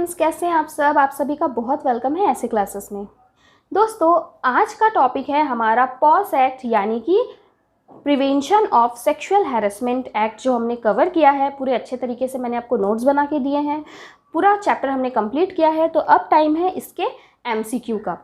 Friends, कैसे हैं आप सब? आप सभी का बहुत वेलकम है ऐसे क्लासेस में। दोस्तों, आज का टॉपिक है हमारा पॉस एक्ट यानी कि prevention of sexual harassment act, जो हमने कवर किया है पूरे अच्छे तरीके से। मैंने आपको नोट्स बना के दिए हैं, पूरा चैप्टर हमने कंप्लीट किया है। तो अब टाइम है इसके एमसीक्यू का।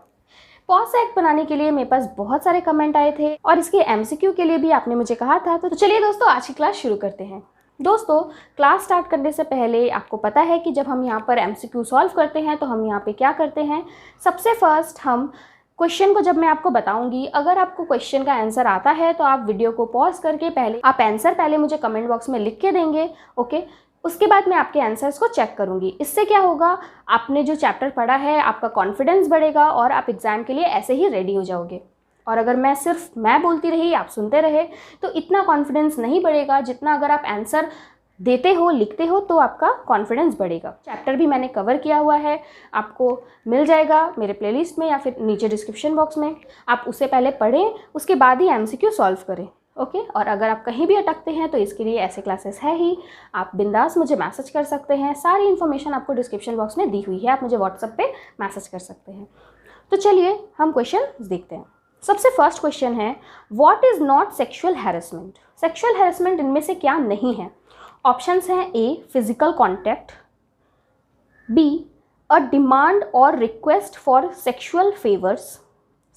पॉस एक्ट बनाने के लिए मेरे पास बहुत सारे कमेंट आए थे और इसके एमसीक्यू के लिए भी आपने मुझे कहा था। तो चलिए दोस्तों, आज की क्लास शुरू करते हैं। दोस्तों, क्लास स्टार्ट करने से पहले आपको पता है कि जब हम यहाँ पर एमसीक्यू सॉल्व करते हैं तो हम यहाँ पे क्या करते हैं। सबसे फर्स्ट हम क्वेश्चन को, जब मैं आपको बताऊंगी, अगर आपको क्वेश्चन का आंसर आता है तो आप वीडियो को पॉज करके पहले आप आंसर पहले मुझे कमेंट बॉक्स में लिख के देंगे, ओके। उसके बाद मैं आपके आंसर्स को चेक करूंगी। इससे क्या होगा, आपने जो चैप्टर पढ़ा है आपका कॉन्फिडेंस बढ़ेगा और आप एग्ज़ाम के लिए ऐसे ही रेडी हो जाओगे। और अगर मैं बोलती रही, आप सुनते रहे, तो इतना कॉन्फिडेंस नहीं बढ़ेगा जितना अगर आप आंसर देते हो, लिखते हो, तो आपका कॉन्फिडेंस बढ़ेगा। चैप्टर भी मैंने कवर किया हुआ है, आपको मिल जाएगा मेरे प्लेलिस्ट में या फिर नीचे डिस्क्रिप्शन बॉक्स में। आप उसे पहले पढ़ें, उसके बाद ही एमसीक्यू सॉल्व करें, ओके। और अगर आप कहीं भी अटकते हैं तो इसके लिए ऐसे क्लासेस है ही, आप बिंदास मुझे मैसेज कर सकते हैं। सारी इन्फॉर्मेशन आपको डिस्क्रिप्शन बॉक्स में दी हुई है, आप मुझे व्हाट्सएप पे मैसेज कर सकते हैं। तो चलिए हम क्वेश्चन देखते हैं। सबसे फर्स्ट क्वेश्चन है, what is not sexual harassment. Sexual harassment इनमें से क्या नहीं है? ऑप्शंस हैं A physical contact, B a demand और request for sexual favours,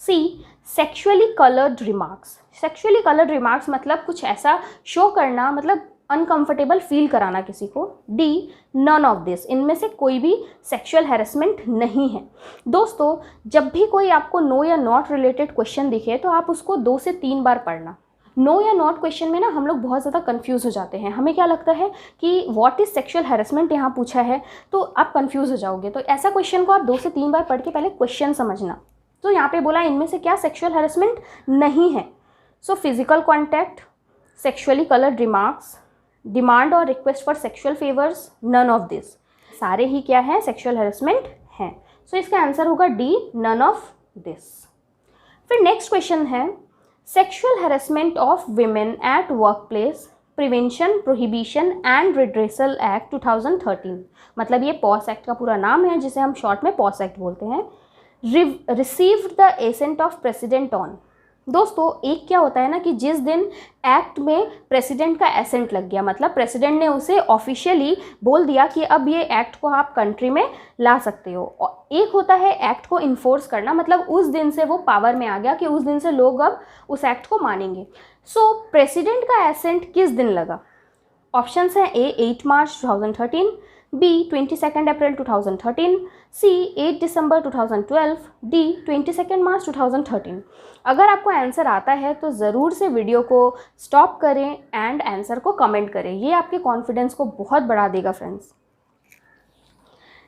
C sexually coloured remarks. Sexually coloured remarks मतलब कुछ ऐसा शो करना, मतलब अनकंफर्टेबल फील कराना किसी को, डी नन ऑफ दिस। इनमें से कोई भी सेक्सुअल हैरेसमेंट नहीं है। दोस्तों, जब भी कोई आपको नो या नॉट रिलेटेड क्वेश्चन दिखे तो आप उसको 2 से 3 बार पढ़ना। नो या नॉट क्वेश्चन में ना हम लोग बहुत ज़्यादा कंफ्यूज हो जाते हैं। हमें क्या लगता है कि व्हाट इज़ सेक्सुअल हैरेसमेंट यहाँ पूछा है, तो आप कंफ्यूज हो जाओगे। तो ऐसा क्वेश्चन को आप 2 से 3 बार पढ़ के पहले क्वेश्चन समझना। तो यहाँ पे बोला इनमें से क्या सेक्सुअल हैरेसमेंट नहीं है। So physical contact, sexually coloured remarks, demand और request for sexual favours, none of this. सारे ही क्या है, सेक्सुअल हैरेसमेंट हैं। सो इसका आंसर होगा डी, नन ऑफ दिस। फिर नेक्स्ट क्वेश्चन है, sexual harassment of women eight work place prevention prohibition and redressal act 2013। मतलब ये पॉस एक्ट का पूरा नाम है, जिसे हम शॉर्ट में पॉस एक्ट बोलते हैं। Received the ascent of president on. दोस्तों, एक क्या होता है ना कि जिस दिन एक्ट में प्रेसिडेंट का एसेंट लग गया, मतलब प्रेसिडेंट ने उसे ऑफिशियली बोल दिया कि अब ये एक्ट को आप कंट्री में ला सकते हो। और एक होता है एक्ट को इन्फोर्स करना, मतलब उस दिन से वो पावर में आ गया कि उस दिन से लोग अब उस एक्ट को मानेंगे। सो प्रेसिडेंट का एसेंट किस दिन लगा? ऑप्शंस हैं ए 8 मार्च 2013, बी 22 अप्रैल 2013, सी 8 दिसंबर 2012, डी 22 मार्च 2013। अगर आपको आंसर आता है तो ज़रूर से वीडियो को स्टॉप करें एंड आंसर को कमेंट करें। ये आपके कॉन्फिडेंस को बहुत बढ़ा देगा फ्रेंड्स।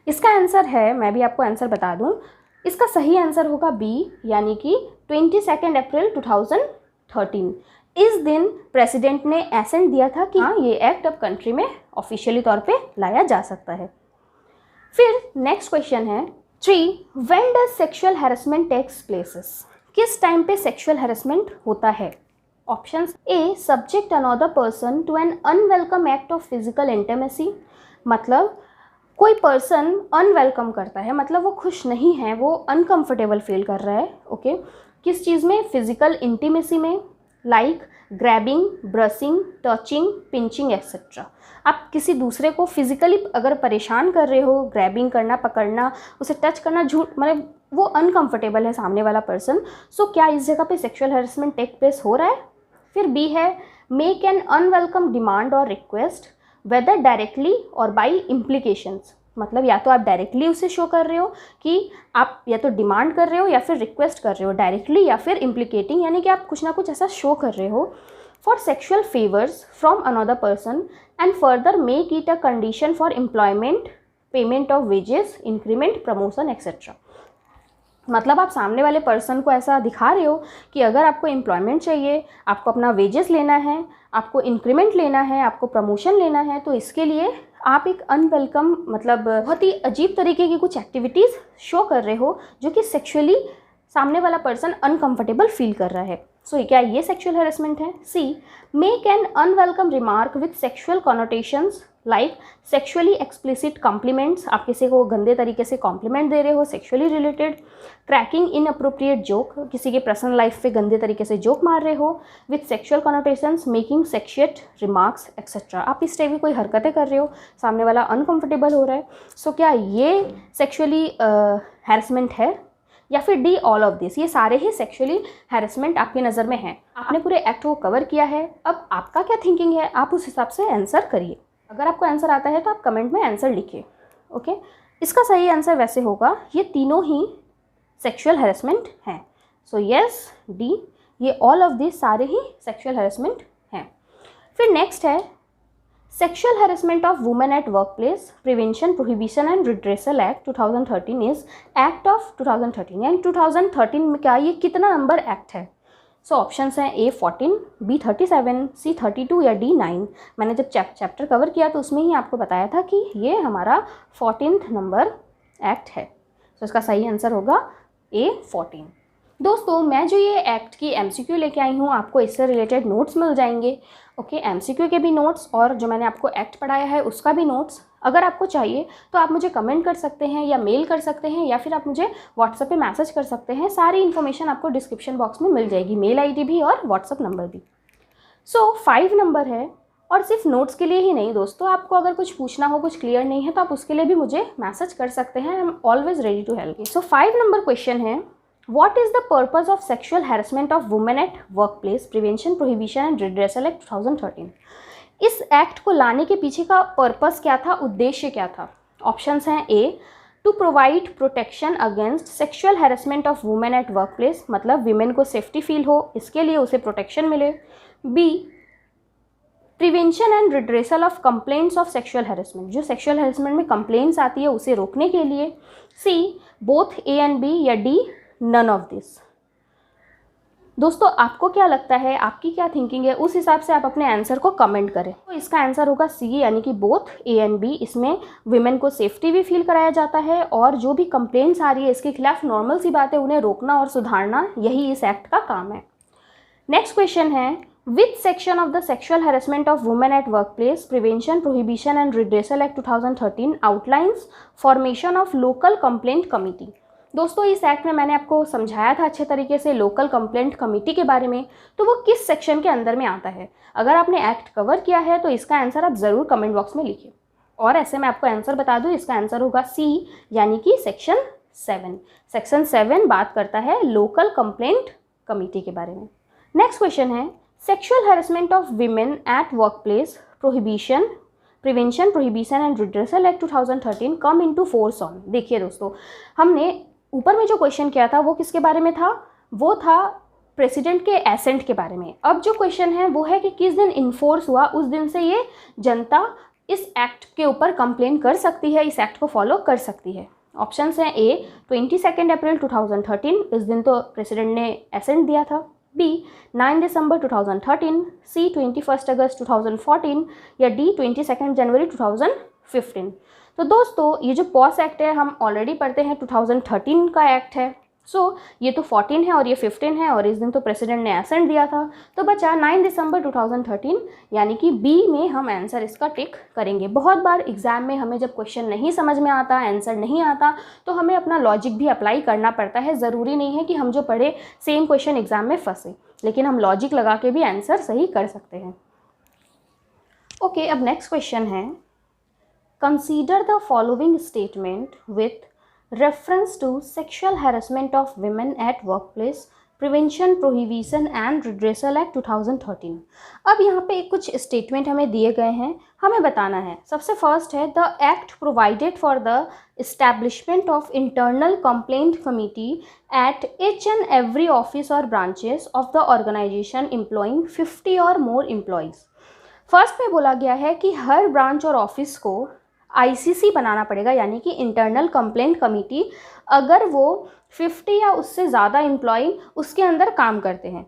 इसका आंसर है, मैं भी आपको आंसर बता दूं, इसका सही आंसर होगा बी, यानी कि 22 अप्रैल 2013। इस दिन प्रेसिडेंट ने एसेंट दिया था कि हाँ, ये एक्ट अब कंट्री में ऑफिशियली तौर पे लाया जा सकता है। फिर नेक्स्ट क्वेश्चन है 3, when does sexual harassment takes places. किस टाइम पे सेक्सुअल हैरेसमेंट होता है? Options A subject another person to an unwelcome act of physical intimacy. मतलब कोई पर्सन अनवेलकम करता है, मतलब वो खुश नहीं है, वो अनकंफर्टेबल फील कर रहा है, ओके। किस चीज़ में? फिजिकल इंटीमेसी में, like grabbing, brushing, touching, pinching etcetera. आप किसी दूसरे को फिजिकली अगर परेशान कर रहे हो, ग्रैबिंग करना, पकड़ना, उसे टच करना, मतलब वो अनकंफर्टेबल है सामने वाला पर्सन। सो क्या इस जगह पे सेक्सुअल हैरेसमेंट टेक प्लेस हो रहा है? फिर बी है मेक एन अनवेलकम डिमांड और रिक्वेस्ट वेदर डायरेक्टली और बाई इम्प्लीकेशंस। मतलब या तो आप डायरेक्टली उसे शो कर रहे हो कि आप या तो डिमांड कर रहे हो या फिर रिक्वेस्ट कर रहे हो डायरेक्टली, या फिर इम्प्लीकेटिंग, यानी कि आप कुछ ना कुछ ऐसा शो कर रहे हो for sexual favours from another person and further make it a condition for employment, payment of wages, increment, promotion etcetera. मतलब आप सामने वाले पर्सन को ऐसा दिखा रहे हो कि अगर आपको एम्प्लॉयमेंट चाहिए, आपको अपना वेजेस लेना है, आपको इंक्रीमेंट लेना है, आपको प्रमोशन लेना है, तो इसके लिए आप एक अनवेलकम, मतलब बहुत ही अजीब तरीके की कुछ एक्टिविटीज़ शो कर रहे हो जो कि सेक्सुअली सामने वाला पर्सन अनकंफर्टेबल फील कर रहा है। सो क्या ये सेक्शुअल हैरेसमेंट है? C, make an unwelcome remark with sexual connotations like sexually explicit compliments, आप किसी को गंदे तरीके से कॉम्प्लीमेंट दे रहे हो sexually related, cracking in appropriate joke, किसी के पर्सनल लाइफ पे गंदे तरीके से जोक मार रहे हो with sexual connotations, making sexual remarks etcetera, आप इस टाइप की कोई हरकतें कर रहे हो, सामने वाला अनकंफर्टेबल हो रहा है। सो क्या ये सेक्शुअली हैरेसमेंट है? या फिर डी, ऑल ऑफ दिस, ये सारे ही सेक्शुअली हैरेसमेंट आपकी नज़र में हैं। आपने पूरे एक्ट को कवर किया है, अब आपका क्या थिंकिंग है आप उस हिसाब से आंसर करिए। अगर आपको आंसर आता है तो आप कमेंट में आंसर लिखिए। ओके, इसका सही आंसर वैसे होगा ये तीनों ही सेक्शुअल हैरेसमेंट हैं। सो यस, डी, ये ऑल ऑफ दिस सारे ही सेक्शुअल हैरेसमेंट हैं। फिर नेक्स्ट है sexual harassment of women at work place prevention prohibition and redressal act 2013 is act of 2013, यानी 2013 में क्या ये कितना नंबर एक्ट है? सो ऑप्शंस हैं A 14, B 37, C 32 या D 9। मैंने जब चैप्टर कवर किया तो उसमें ही आपको बताया था कि ये हमारा 14th नंबर एक्ट है। सो इसका सही आंसर होगा A 14। दोस्तों, मैं जो ये एक्ट की MCQ लेके आई हूँ, आपको इससे रिलेटेड नोट्स मिल जाएंगे। ओके, MCQ के भी नोट्स और जो मैंने आपको एक्ट पढ़ाया है उसका भी नोट्स। अगर आपको चाहिए तो आप मुझे कमेंट कर सकते हैं या मेल कर सकते हैं या फिर आप मुझे व्हाट्सएप पे मैसेज कर सकते हैं। सारी इन्फॉर्मेशन आपको डिस्क्रिप्शन बॉक्स में मिल जाएगी, मेल ID भी और व्हाट्सएप नंबर भी। सो 5 नंबर है, और सिर्फ नोट्स के लिए ही नहीं दोस्तों, आपको अगर कुछ पूछना हो, कुछ क्लियर नहीं है तो आप उसके लिए भी मुझे मैसेज कर सकते हैं। I am always ready to help. So 5 number question है, What is the purpose of sexual harassment of women at workplace prevention prohibition and redressal act 2013? इस एक्ट को लाने के पीछे का पर्पस क्या था, उद्देश्य क्या था? ऑप्शंस हैं A, to provide protection against sexual harassment of women at work place, मतलब विमेन को सेफ्टी फील हो, इसके लिए उसे प्रोटेक्शन मिले। B, prevention and redressal of complaints of sexual harassment, जो सेक्शुअल हैरेसमेंट में कंप्लेंट्स आती है उसे रोकने के लिए। C, both A and B, या D, नन ऑफ दिस। दोस्तों, आपको क्या लगता है, आपकी क्या थिंकिंग है, उस हिसाब से आप अपने आंसर को कमेंट करें। तो इसका आंसर होगा C, यानी कि बोथ A एंड B। इसमें विमेन को सेफ्टी भी फील कराया जाता है और जो भी कंप्लेंट्स आ रही है इसके खिलाफ नॉर्मल सी बात है, उन्हें रोकना और सुधारना, यही इस एक्ट का काम है। नेक्स्ट क्वेश्चन है, which section of the sexual harassment of women at work place prevention prohibition and redressal act 2013 outlines formation of local complaint committee? दोस्तों, इस एक्ट में मैंने आपको समझाया था अच्छे तरीके से लोकल कंप्लेंट कमेटी के बारे में, तो वो किस सेक्शन के अंदर में आता है? अगर आपने एक्ट कवर किया है तो इसका आंसर आप ज़रूर कमेंट बॉक्स में लिखिए। और ऐसे मैं आपको आंसर बता दूं, इसका आंसर होगा C, यानी कि सेक्शन 7। सेक्शन 7 बात करता है लोकल कंप्लेंट कमेटी के बारे में। नेक्स्ट क्वेश्चन है, sexual harassment of women eight work place prohibition prevention prohibition and redressal act 2013 come into force on. देखिए दोस्तों, हमने ऊपर में जो क्वेश्चन किया था वो किसके बारे में था? वो था प्रेसिडेंट के एसेंट के बारे में। अब जो क्वेश्चन है वो है कि किस दिन इन्फोर्स हुआ, उस दिन से ये जनता इस एक्ट के ऊपर कंप्लेन कर सकती है, इस एक्ट को फॉलो कर सकती है। ऑप्शंस हैं A, 22 अप्रैल 2013, इस दिन तो प्रेसिडेंट ने एसेंट दिया था। B, 9 दिसंबर 2013, C, 21 अगस्त 2014, या D, 22 जनवरी 2015। तो दोस्तों, ये जो पॉस एक्ट है हम ऑलरेडी पढ़ते हैं, 2013 का एक्ट है। सो ये तो 14 है और ये 15 है, और इस दिन तो प्रेसिडेंट ने एसेंट दिया था, तो बचा 9 दिसंबर 2013, यानी कि B में हम आंसर इसका टिक करेंगे। बहुत बार एग्जाम में हमें जब क्वेश्चन नहीं समझ में आता, आंसर नहीं आता, तो हमें अपना लॉजिक भी अप्लाई करना पड़ता है। ज़रूरी नहीं है कि हम जो पढ़े सेम क्वेश्चन एग्जाम में फंसे, लेकिन हम लॉजिक लगा के भी आंसर सही कर सकते हैं। ओके, अब नेक्स्ट क्वेश्चन है, consider the following statement with reference to sexual harassment of women at workplace prevention prohibition and redressal act 2013। अब यहाँ पे कुछ स्टेटमेंट हमें दिए गए हैं, हमें बताना है। सबसे फर्स्ट है, the act provided for the establishment of internal complaint committee at each and every office और branches of the organisation employing 50 और मोर एम्प्लॉयज़। फर्स्ट में बोला गया है कि हर ब्रांच और ऑफिस को ICC बनाना पड़ेगा, यानी कि इंटरनल कंप्लेंट कमेटी, अगर वो 50 या उससे ज़्यादा एम्प्लॉय उसके अंदर काम करते हैं।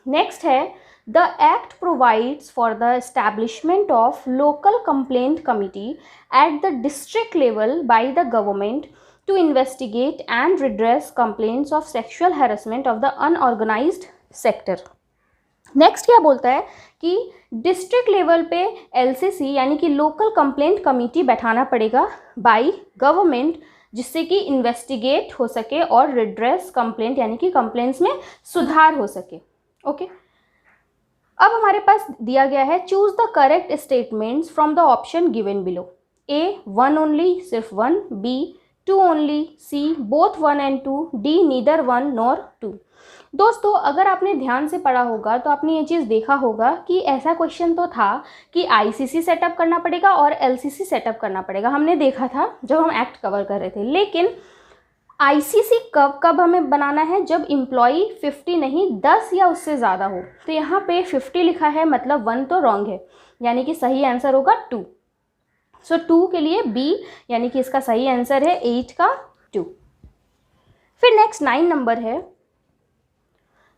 नेक्स्ट है, the act provides for the establishment of local complaint committee at the district level by the government to investigate and redress complaints of sexual harassment of the unorganised sector. Next क्या बोलता है कि district level पे LCC यानी कि local complaint committee बैठाना पड़ेगा by government, जिससे कि इन्वेस्टिगेट हो सके और रिड्रेस कंप्लेंट यानी कि कंप्लेंट्स में सुधार हो सके। ओके, अब हमारे पास दिया गया है choose the correct statements from the option given below. A 1 only, सिर्फ 1, B 2 only, C both 1 and 2, D neither 1 nor 2। दोस्तों अगर आपने ध्यान से पढ़ा होगा तो आपने ये चीज़ देखा होगा कि ऐसा क्वेश्चन तो था कि ICC सेटअप करना पड़ेगा और LCC सेटअप करना पड़ेगा, हमने देखा था जब हम एक्ट कवर कर रहे थे। लेकिन ICC कब हमें बनाना है, जब एम्प्लॉई 50 नहीं 10 या उससे ज़्यादा हो। तो यहाँ पे 50 लिखा है, मतलब 1 तो रॉन्ग है, यानी कि सही आंसर होगा 2। सो 2 के लिए B यानी कि इसका सही आंसर है 8 का 2। फिर नेक्स्ट 9 नंबर है,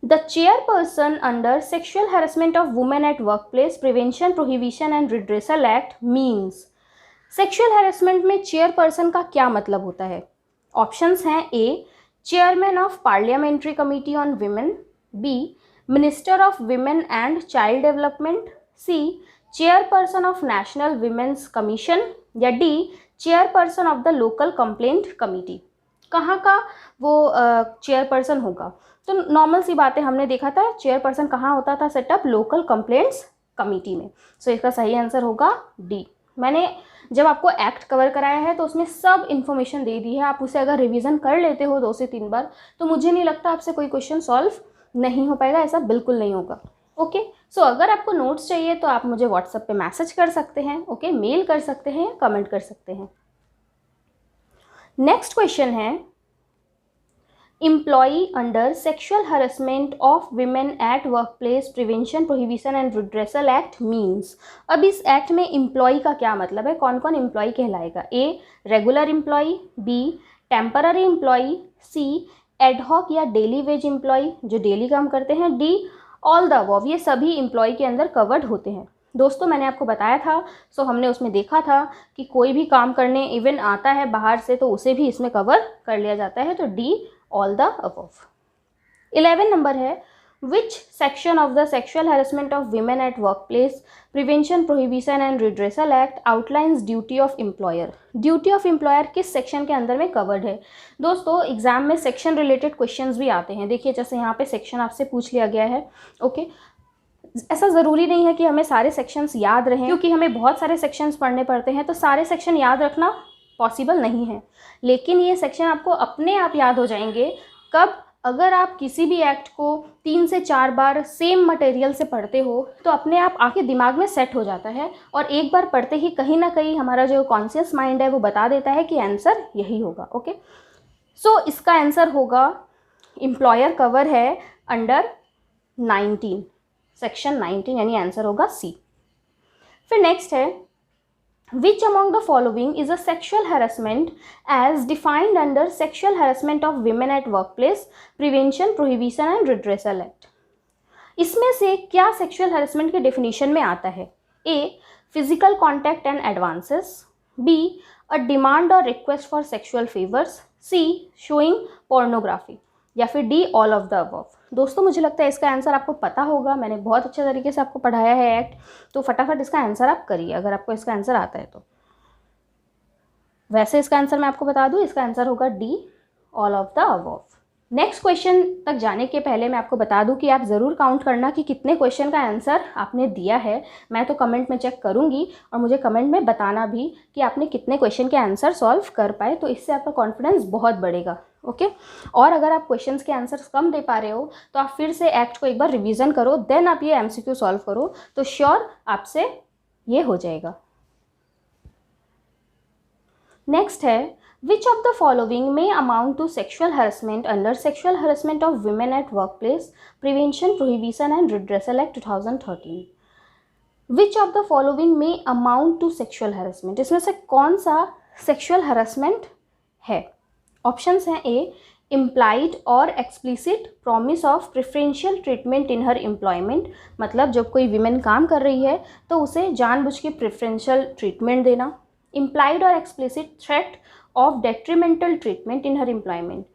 the chairperson under sexual harassment of women eight workplace prevention prohibition and redressal act means. Sexual harassment में चेयरपर्सन का क्या मतलब होता है? ऑप्शंस हैं A chairman of parliamentary committee on women, B minister of women and child development, C chairperson of national women's commission, या D chairperson of the local complaint committee. कहाँ का वो चेयरपर्सन होगा? तो नॉर्मल सी बातें हमने देखा था, चेयरपर्सन कहाँ होता था सेटअप? लोकल कंप्लेंट्स कमेटी में। सो इसका सही आंसर होगा D। मैंने जब आपको एक्ट कवर कराया है तो उसमें सब इन्फॉर्मेशन दे दी है, आप उसे अगर रिवीजन कर लेते हो 2 से 3 बार तो मुझे नहीं लगता आपसे कोई क्वेश्चन सॉल्व नहीं हो पाएगा, ऐसा बिल्कुल नहीं होगा। ओके, सो अगर आपको नोट्स चाहिए तो आप मुझे व्हाट्सएप पे मैसेज कर सकते हैं, ओके, मेल कर सकते हैं, कमेंट कर सकते हैं। नेक्स्ट क्वेश्चन है, employee under sexual harassment of women at workplace prevention prohibition and redressal act means. अब इस एक्ट में एम्प्लॉई का क्या मतलब है, कौन कौन एम्प्लॉई कहलाएगा? A regular employee, B temporary employee, C ad hoc या डेली वेज एम्प्लॉई जो डेली काम करते हैं, D ऑल द अबव। ये सभी एम्प्लॉई के अंदर कवर्ड होते हैं। दोस्तों मैंने आपको बताया था, सो हमने उसमें देखा था कि कोई भी काम करने इवन आता है बाहर से तो उसे भी इसमें कवर कर लिया जाता है, तो D all the above. 11 number है, which section of the sexual harassment of women at workplace prevention prohibition and redressal act outlines duty of employer. Duty of employer किस सेक्शन के अंदर में कवर्ड है? दोस्तों एग्जाम में सेक्शन रिलेटेड क्वेश्चंस भी आते हैं। देखिए जैसे यहाँ पे सेक्शन आपसे पूछ लिया गया है, ओके, ऐसा ज़रूरी नहीं है कि हमें सारे सेक्शंस याद रहें, क्योंकि हमें बहुत सारे सेक्शंस पढ़ने पड़ते हैं, तो सारे सेक्शन याद रखना पॉसिबल नहीं है। लेकिन ये सेक्शन आपको अपने आप याद हो जाएंगे कब? अगर आप किसी भी एक्ट को 3 से 4 बार सेम मटेरियल से पढ़ते हो तो अपने आप आके दिमाग में सेट हो जाता है, और एक बार पढ़ते ही कहीं ना कहीं हमारा जो कॉन्शियस माइंड है वो बता देता है कि आंसर यही होगा। ओके, सो इसका आंसर होगा, एम्प्लॉयर कवर है अंडर 19, सेक्शन 19, यानी आंसर होगा C। फिर नेक्स्ट है, Which among the following is a sexual harassment as defined under Sexual Harassment of Women at Workplace Prevention, Prohibition and Redressal Act? इसमें से क्या सेक्शुअल हैरेसमेंट के definition में आता है? A physical contact and advances, B a demand और request for sexual favours, C showing pornography, या फिर D all of the above. दोस्तों मुझे लगता है इसका आंसर आपको पता होगा, मैंने बहुत अच्छे तरीके से आपको पढ़ाया है एक्ट, तो फटाफट इसका आंसर आप करिए अगर आपको इसका आंसर आता है तो। वैसे इसका आंसर मैं आपको बता दूं, इसका आंसर होगा D all of the above. Next question तक जाने के पहले मैं आपको बता दूं कि आप ज़रूर काउंट करना कि कितने क्वेश्चन का आंसर आपने दिया है। मैं तो कमेंट में चेक करूंगी और मुझे कमेंट में बताना भी कि आपने कितने क्वेश्चन के आंसर सॉल्व कर पाए, तो इससे आपका कॉन्फिडेंस बहुत बढ़ेगा। ओके, और अगर आप क्वेश्चंस के आंसर्स कम दे पा रहे हो तो आप फिर से एक्ट को एक बार रिवीजन करो, देन आप ये MCQ सॉल्व करो, तो श्योर आपसे ये हो जाएगा। नेक्स्ट है, Which of the following may amount to sexual harassment under Sexual Harassment of Women at Workplace Prevention, Prohibition and Redressal Act 2013? Which of the following may amount to sexual harassment? इसमें से कौन सा sexual harassment है? Options हैं A implied और explicit promise of preferential treatment in her employment, मतलब जब कोई विमेन काम कर रही है तो उसे जानबूझ के प्रेफरेंशियल ट्रीटमेंट देना। implied और explicit threat of detrimental treatment in her employment,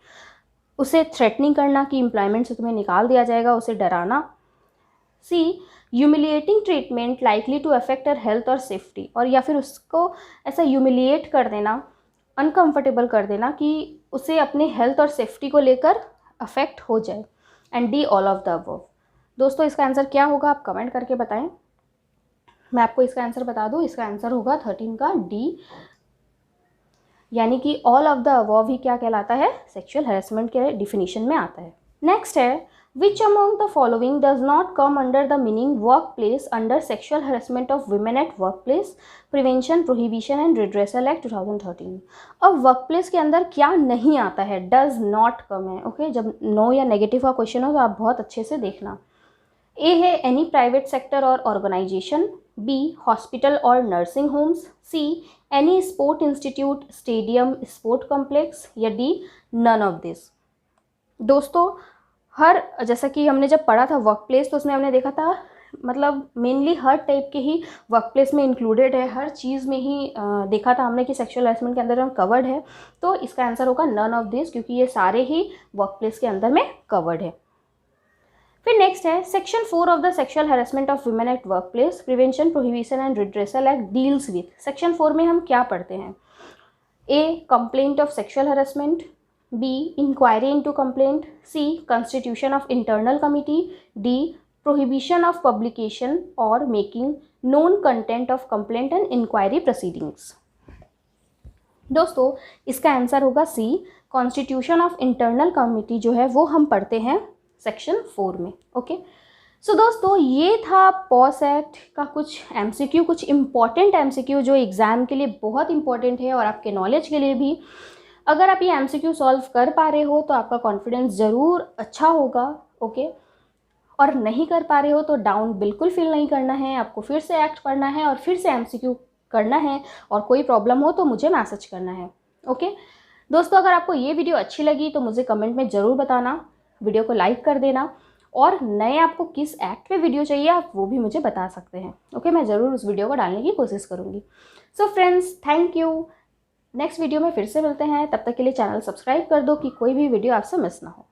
उसे थ्रेटनिंग करना कि एम्प्लॉयमेंट से तुम्हें निकाल दिया जाएगा, उसे डराना। C humiliating treatment likely to affect her health और सेफ्टी, और या फिर उसको ऐसा ह्यूमिलिएट कर देना, अनकंफर्टेबल कर देना कि उसे अपने हेल्थ और सेफ्टी को लेकर अफेक्ट हो जाए। And D all of the above. दोस्तों इसका आंसर क्या होगा आप कमेंट करके बताएं। मैं आपको इसका आंसर बता दूं, इसका आंसर होगा 13 का डी, यानी कि ऑल ऑफ द अबव ही क्या कहलाता है, सेक्सुअल हैरेसमेंट के डिफिनीशन में आता है। नेक्स्ट है which among the following does not come under the meaning work place under sexual harassment of women at work place prevention prohibition and redressal act 2013। अब work place के अंदर क्या नहीं आता है, डज नॉट कम है। Okay, जब no या नेगेटिव का क्वेश्चन हो तो आप बहुत अच्छे से देखना। ए है एनी प्राइवेट सेक्टर और ऑर्गेनाइजेशन, बी हॉस्पिटल और nursing homes, see any sport institute stadium sport complex, या डी नन ऑफ दिस। दोस्तों हर, जैसा कि हमने जब पढ़ा था वर्क प्लेस तो उसमें हमने देखा था मतलब मेनली हर टाइप के ही वर्क प्लेस में इंक्लूडेड है, हर चीज़ में ही देखा था हमने कि सेक्सुअल हैरेसमेंट के अंदर कवर्ड है। तो इसका आंसर होगा नन ऑफ दिस, क्योंकि ये सारे ही वर्क प्लेस के अंदर में कवर्ड है। फिर नेक्स्ट है section 4 of the sexual harassment of women at work place prevention prohibition and redressal act deals with. Section 4 में हम क्या पढ़ते हैं, A complaint of sexual harassment, B inquiry into complaint, C constitution of internal committee, D prohibition of publication or making known content of complaint and inquiry proceedings। दोस्तों इसका answer होगा C constitution of internal committee जो है वो हम पढ़ते हैं section 4 में। ओके सो दोस्तों ये था पॉस एक्ट का कुछ MCQ, कुछ इम्पॉर्टेंट MCQ जो एग्ज़ाम के लिए बहुत इंपॉर्टेंट है और आपके नॉलेज के लिए भी। अगर आप ये MCQ सॉल्व कर पा रहे हो तो आपका कॉन्फिडेंस ज़रूर अच्छा होगा। ओके, और नहीं कर पा रहे हो तो डाउन बिल्कुल फील नहीं करना है, आपको फिर से एक्ट करना है और फिर से MCQ करना है, और कोई प्रॉब्लम हो तो मुझे मैसेज करना है। ओके दोस्तों, अगर आपको ये वीडियो अच्छी लगी तो मुझे कमेंट में ज़रूर बताना, वीडियो को लाइक कर देना, और नए आपको किस एक्ट पे वीडियो चाहिए आप वो भी मुझे बता सकते हैं। ओके, मैं ज़रूर उस वीडियो को डालने की कोशिश करूँगी। So friends thank you, next video में फिर से मिलते हैं, तब तक के लिए चैनल सब्सक्राइब कर दो कि कोई भी वीडियो आपसे मिस ना हो।